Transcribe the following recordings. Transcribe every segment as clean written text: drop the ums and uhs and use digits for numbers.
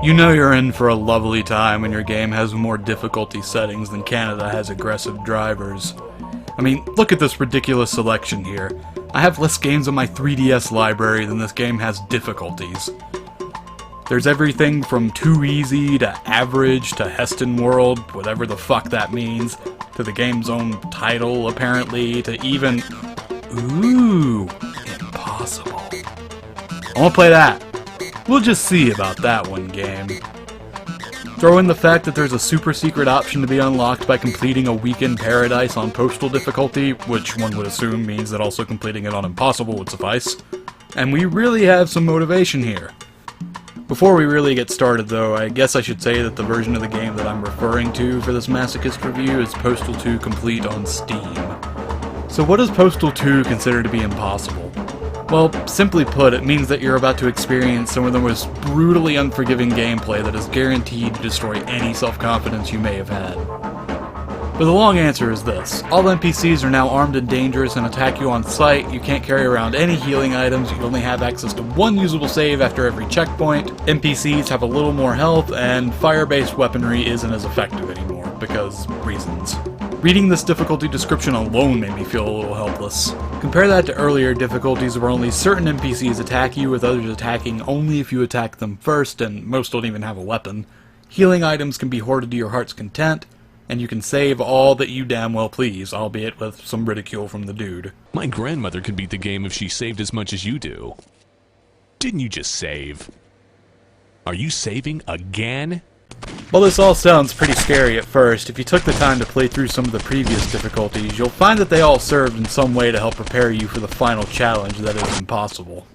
You know you're in for a lovely time when your game has more difficulty settings than Canada has aggressive drivers. I mean, look at this ridiculous selection here. I have less games on my 3DS library than this game has difficulties. There's everything from too easy to average to Heston World, whatever the fuck that means, to the game's own title apparently, to even... Ooh, impossible. I wanna play that. We'll just see about that one game. Throw in the fact that there's a super secret option to be unlocked by completing a Weekend Paradise on Postal difficulty, which one would assume means that also completing it on Impossible would suffice. And we really have some motivation here. Before we really get started though, I guess I should say that the version of the game that I'm referring to for this Masochist review is Postal 2 Complete on Steam. So what does Postal 2 consider to be impossible? Well, simply put, it means that you're about to experience some of the most brutally unforgiving gameplay that is guaranteed to destroy any self-confidence you may have had. But the long answer is this. All NPCs are now armed and dangerous and attack you on sight. You can't carry around any healing items. You only have access to one usable save after every checkpoint. NPCs have a little more health, and fire-based weaponry isn't as effective anymore, because reasons. Reading this difficulty description alone made me feel a little helpless. Compare that to earlier difficulties where only certain NPCs attack you, with others attacking only if you attack them first, and most don't even have a weapon. Healing items can be hoarded to your heart's content, and you can save all that you damn well please, albeit with some ridicule from the dude. My grandmother could beat the game if she saved as much as you do. Didn't you just save? Are you saving again? While this all sounds pretty scary at first, if you took the time to play through some of the previous difficulties, you'll find that they all served in some way to help prepare you for the final challenge that is impossible.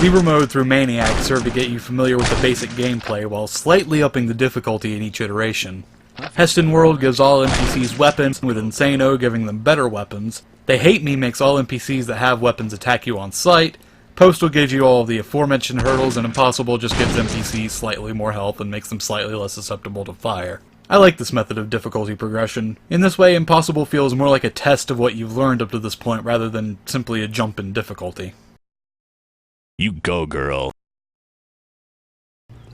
Lever mode through Maniac served to get you familiar with the basic gameplay while slightly upping the difficulty in each iteration. Heston World gives all NPCs weapons, with Insano giving them better weapons. They Hate Me makes all NPCs that have weapons attack you on sight. Postal gives you all of the aforementioned hurdles, and Impossible just gives NPCs slightly more health and makes them slightly less susceptible to fire. I like this method of difficulty progression. In this way, Impossible feels more like a test of what you've learned up to this point rather than simply a jump in difficulty. You go, girl.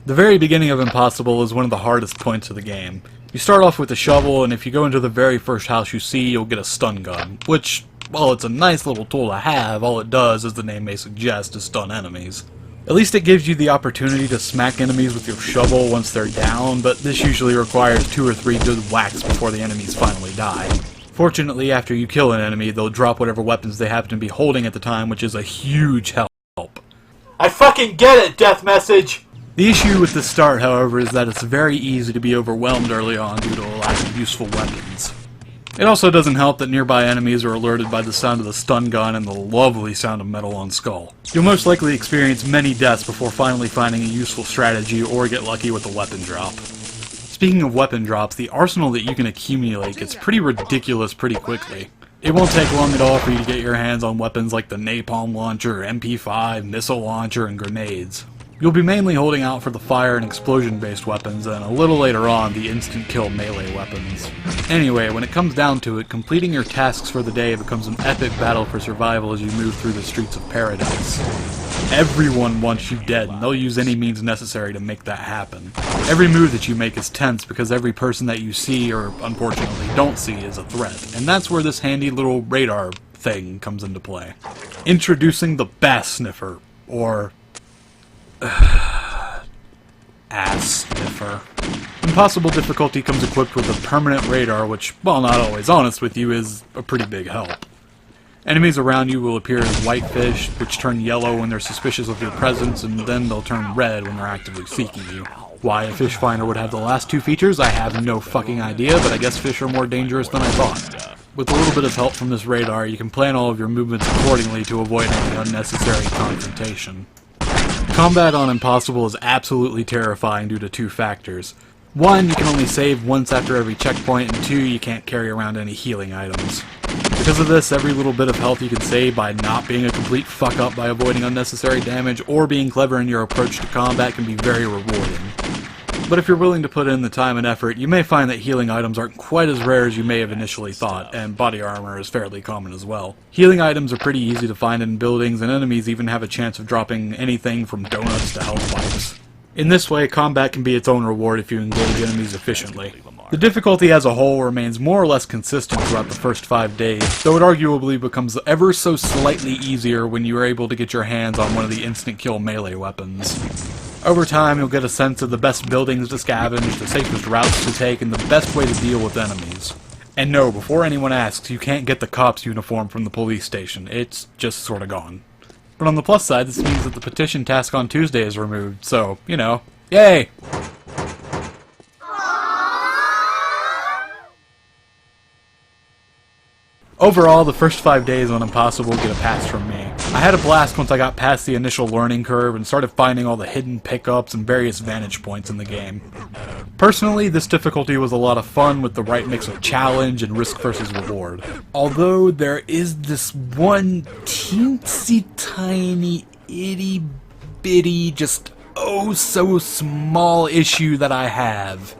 The very beginning of Impossible is one of the hardest points of the game. You start off with a shovel, and if you go into the very first house you see, you'll get a stun gun, which, while it's a nice little tool to have, all it does, as the name may suggest, is stun enemies. At least it gives you the opportunity to smack enemies with your shovel once they're down, but this usually requires 2 or 3 good whacks before the enemies finally die. Fortunately, after you kill an enemy, they'll drop whatever weapons they happen to be holding at the time, which is a huge help. I fucking get it, Death Message! The issue with this start, however, is that it's very easy to be overwhelmed early on due to a lack of useful weapons. It also doesn't help that nearby enemies are alerted by the sound of the stun gun and the lovely sound of metal on skull. You'll most likely experience many deaths before finally finding a useful strategy or get lucky with a weapon drop. Speaking of weapon drops, the arsenal that you can accumulate gets pretty ridiculous pretty quickly. It won't take long at all for you to get your hands on weapons like the napalm launcher, MP5, missile launcher, and grenades. You'll be mainly holding out for the fire and explosion-based weapons, and a little later on, the instant-kill melee weapons. Anyway, when it comes down to it, completing your tasks for the day becomes an epic battle for survival as you move through the streets of paradise. Everyone wants you dead, and they'll use any means necessary to make that happen. Every move that you make is tense because every person that you see, or unfortunately don't see, is a threat, and that's where this handy little radar thing comes into play. Introducing the Bass Sniffer, or ass sniffer. Impossible difficulty comes equipped with a permanent radar, which, while not always honest with you, is a pretty big help. Enemies around you will appear as white fish, which turn yellow when they're suspicious of your presence, and then they'll turn red when they're actively seeking you. Why a fish finder would have the last 2 features, I have no fucking idea, but I guess fish are more dangerous than I thought. With a little bit of help from this radar, you can plan all of your movements accordingly to avoid any unnecessary confrontation. Combat on Impossible is absolutely terrifying due to 2 factors. 1, you can only save once after every checkpoint, and 2, you can't carry around any healing items. Because of this, every little bit of health you can save by not being a complete fuck-up by avoiding unnecessary damage or being clever in your approach to combat can be very rewarding. But if you're willing to put in the time and effort, you may find that healing items aren't quite as rare as you may have initially thought, and body armor is fairly common as well. Healing items are pretty easy to find in buildings, and enemies even have a chance of dropping anything from donuts to health pipes. In this way, combat can be its own reward if you engage enemies efficiently. The difficulty as a whole remains more or less consistent throughout the first 5 days, though it arguably becomes ever so slightly easier when you are able to get your hands on one of the instant kill melee weapons. Over time, you'll get a sense of the best buildings to scavenge, the safest routes to take, and the best way to deal with enemies. And no, before anyone asks, you can't get the cop's uniform from the police station. It's just sorta gone. But on the plus side, this means that the petition task on Tuesday is removed, so, you know, yay! Overall, the first 5 days on Impossible get a pass from me. I had a blast once I got past the initial learning curve and started finding all the hidden pickups and various vantage points in the game. Personally, this difficulty was a lot of fun with the right mix of challenge and risk versus reward. Although there is this one teensy tiny itty bitty just oh so small issue that I have.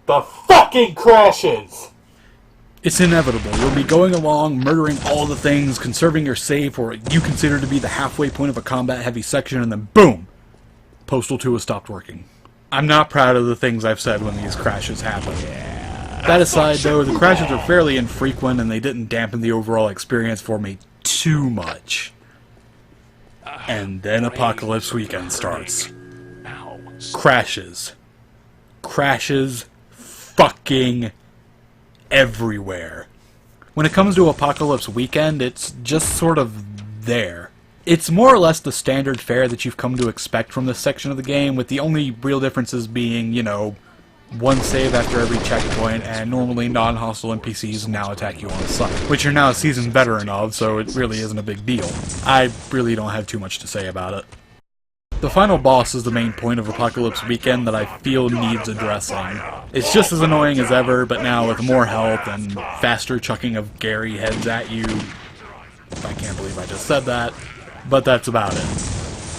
The fucking crashes! It's inevitable. You'll be going along, murdering all the things, conserving your save for what you consider to be the halfway point of a combat-heavy section, and then boom! Postal 2 has stopped working. I'm not proud of the things I've said when these crashes happen. That aside, though, the crashes are fairly infrequent, and they didn't dampen the overall experience for me too much. And then Apocalypse Weekend starts. Crashes. Crashes fucking everywhere. When it comes to Apocalypse Weekend, it's just sort of there. It's more or less the standard fare that you've come to expect from this section of the game, with the only real differences being, you know, one save after every checkpoint, and normally non-hostile NPCs now attack you on sight, which you're now a seasoned veteran of, so it really isn't a big deal. I really don't have too much to say about it. The final boss is the main point of Apocalypse Weekend that I feel needs addressing. It's just as annoying as ever, but now with more health and faster chucking of Gary heads at you. I can't believe I just said that, but that's about it.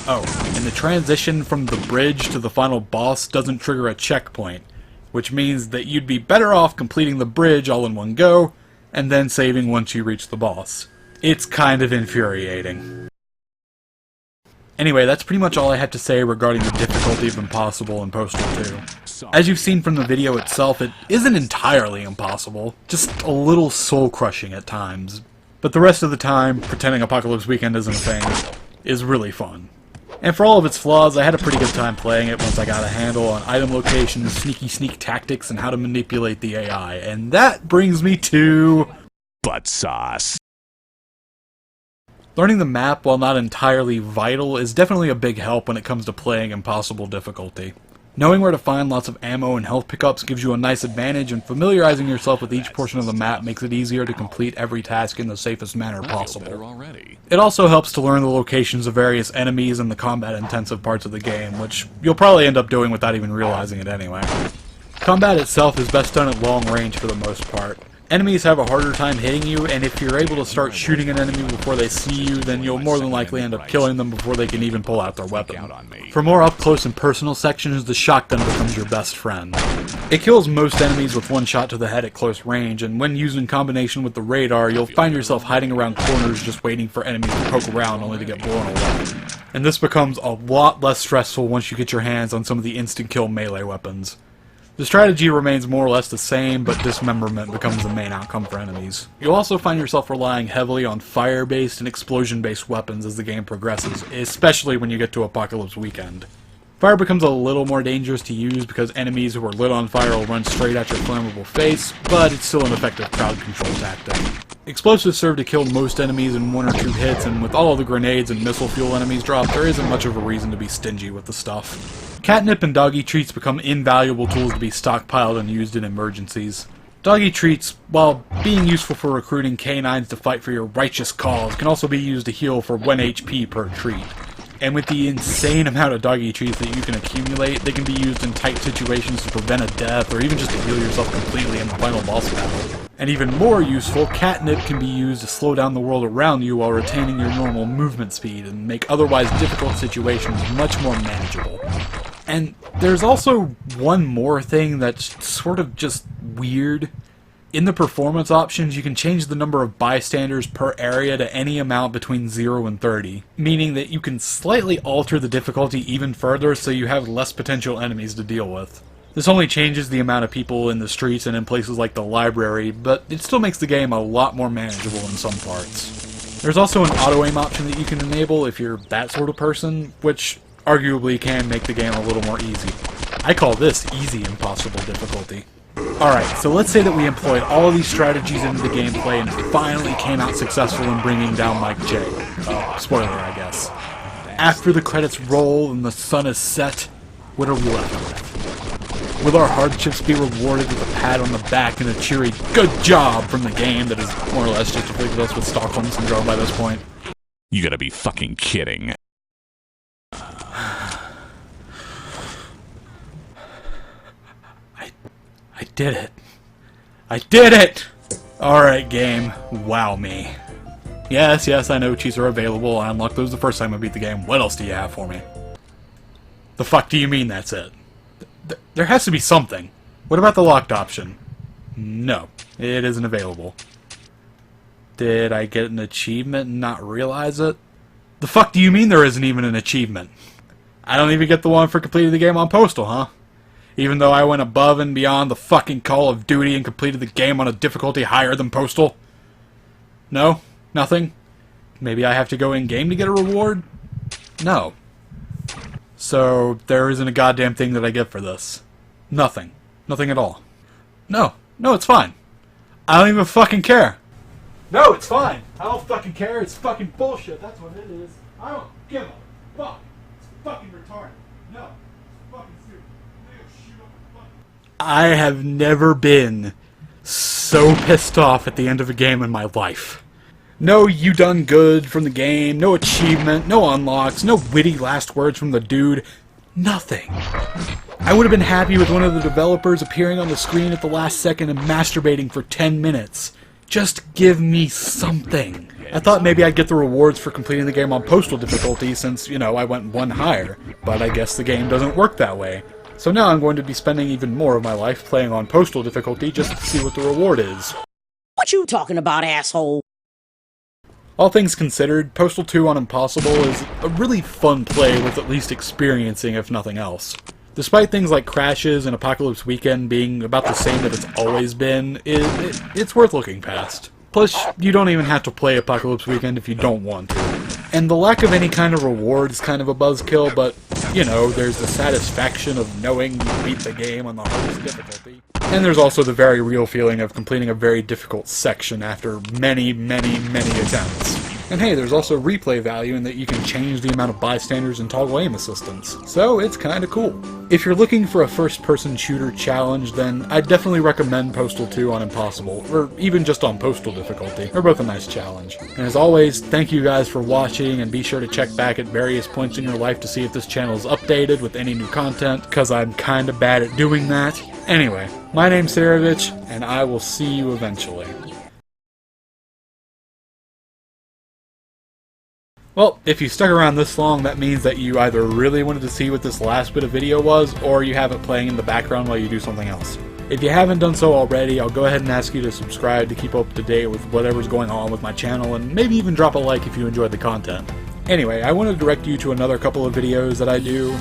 Oh, and the transition from the bridge to the final boss doesn't trigger a checkpoint, which means that you'd be better off completing the bridge all in one go, and then saving once you reach the boss. It's kind of infuriating. Anyway, that's pretty much all I had to say regarding the difficulty of Impossible in Postal 2. As you've seen from the video itself, it isn't entirely impossible, just a little soul-crushing at times. But the rest of the time, pretending Apocalypse Weekend isn't a thing is really fun. And for all of its flaws, I had a pretty good time playing it once I got a handle on item locations, sneaky sneak tactics, and how to manipulate the AI. And that brings me to butt sauce. Learning the map, while not entirely vital, is definitely a big help when it comes to playing Impossible difficulty. Knowing where to find lots of ammo and health pickups gives you a nice advantage, and familiarizing yourself with each portion of the map makes it easier to complete every task in the safest manner possible. It also helps to learn the locations of various enemies and the combat-intensive parts of the game, which you'll probably end up doing without even realizing it anyway. Combat itself is best done at long range for the most part. Enemies have a harder time hitting you, and if you're able to start shooting an enemy before they see you, then you'll more than likely end up killing them before they can even pull out their weapon. For more up-close and personal sections, the shotgun becomes your best friend. It kills most enemies with one shot to the head at close range, and when used in combination with the radar, you'll find yourself hiding around corners just waiting for enemies to poke around only to get blown away. And this becomes a lot less stressful once you get your hands on some of the instant kill melee weapons. The strategy remains more or less the same, but dismemberment becomes the main outcome for enemies. You'll also find yourself relying heavily on fire-based and explosion-based weapons as the game progresses, especially when you get to Apocalypse Weekend. Fire becomes a little more dangerous to use because enemies who are lit on fire will run straight at your flammable face, but it's still an effective crowd control tactic. Explosives serve to kill most enemies in 1 or 2 hits, and with all of the grenades and missile fuel enemies drop, there isn't much of a reason to be stingy with the stuff. Catnip and doggy treats become invaluable tools to be stockpiled and used in emergencies. Doggy treats, while being useful for recruiting canines to fight for your righteous cause, can also be used to heal for 1 HP per treat. And with the insane amount of doggy treats that you can accumulate, they can be used in tight situations to prevent a death, or even just to heal yourself completely in the final boss battle. And even more useful, catnip can be used to slow down the world around you while retaining your normal movement speed, and make otherwise difficult situations much more manageable. And there's also one more thing that's sort of just weird. In the performance options, you can change the number of bystanders per area to any amount between 0 and 30, meaning that you can slightly alter the difficulty even further so you have less potential enemies to deal with. This only changes the amount of people in the streets and in places like the library, but it still makes the game a lot more manageable in some parts. There's also an auto-aim option that you can enable if you're that sort of person, which arguably can make the game a little more easy. I call this easy impossible difficulty. Alright, so let's say that we employed all of these strategies into the gameplay and finally came out successful in bringing down Mike J. Spoiler, I guess. After the credits roll and the sun is set, what are we left with? Will our hardships be rewarded with a pat on the back and a cheery "good job" from the game that has more or less just afflicted us with Stockholm Syndrome by this point? You gotta be fucking kidding. I did it. I did it! Alright, game. Wow me. Yes, I know cheats are available. I unlocked those the first time I beat the game. What else do you have for me? The fuck do you mean that's it? There has to be something. What about the locked option? No, it isn't available. Did I get an achievement and not realize it? The fuck do you mean there isn't even an achievement? I don't even get the one for completing the game on Postal, huh? Even though I went above and beyond the fucking Call of Duty and completed the game on a difficulty higher than Postal? No? Nothing? Maybe I have to go in-game to get a reward? No. So, there isn't a goddamn thing that I get for this. Nothing. Nothing at all. No, it's fine. I don't even fucking care. No, it's fine. I don't fucking care. It's fucking bullshit. That's what it is. I don't give a fuck. It's fucking retarded. No. It's fucking stupid. I have never been so pissed off at the end of a game in my life. No "you done good" from the game, no achievement, no unlocks, no witty last words from the dude. Nothing. I would have been happy with one of the developers appearing on the screen at the last second and masturbating for 10 minutes. Just give me something. I thought maybe I'd get the rewards for completing the game on Postal difficulty since, I went one higher, but I guess the game doesn't work that way. So now I'm going to be spending even more of my life playing on Postal difficulty just to see what the reward is. What you talking about, asshole? All things considered, Postal 2 on Impossible is a really fun play worth at least experiencing if nothing else. Despite things like crashes and Apocalypse Weekend being about the same that it's always been, it's worth looking past. Plus, you don't even have to play Apocalypse Weekend if you don't want to. And the lack of any kind of reward is kind of a buzzkill, but, there's the satisfaction of knowing you beat the game on the hardest difficulty. And there's also the very real feeling of completing a very difficult section after many, many, many attempts. And hey, there's also replay value in that you can change the amount of bystanders and toggle aim assistance. So it's kinda cool. If you're looking for a first-person shooter challenge, then I'd definitely recommend Postal 2 on Impossible, or even just on Postal difficulty. They're both a nice challenge. And as always, thank you guys for watching, and be sure to check back at various points in your life to see if this channel is updated with any new content, because I'm kinda bad at doing that. Anyway, my name's Serivich, and I will see you eventually. Well, if you stuck around this long, that means that you either really wanted to see what this last bit of video was, or you have it playing in the background while you do something else. If you haven't done so already, I'll go ahead and ask you to subscribe to keep up to date with whatever's going on with my channel, and maybe even drop a like if you enjoyed the content. Anyway, I want to direct you to another couple of videos that I do.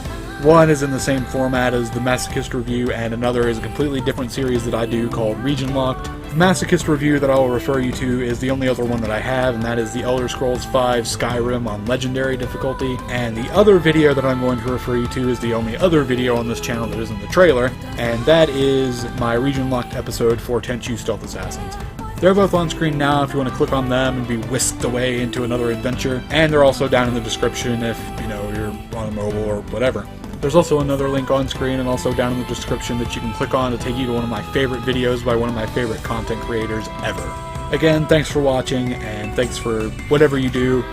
One is in the same format as the Masochist review, and another is a completely different series that I do called Region Locked. The Masochist review that I will refer you to is the only other one that I have, and that is the Elder Scrolls V Skyrim on Legendary difficulty. And the other video that I'm going to refer you to is the only other video on this channel that isn't the trailer, and that is my Region Locked episode for Tenchu Stealth Assassins. They're both on screen now if you want to click on them and be whisked away into another adventure, and they're also down in the description if, you're on a mobile or whatever. There's also another link on screen and also down in the description that you can click on to take you to one of my favorite videos by one of my favorite content creators ever. Again, thanks for watching, and thanks for whatever you do.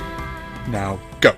Now, go!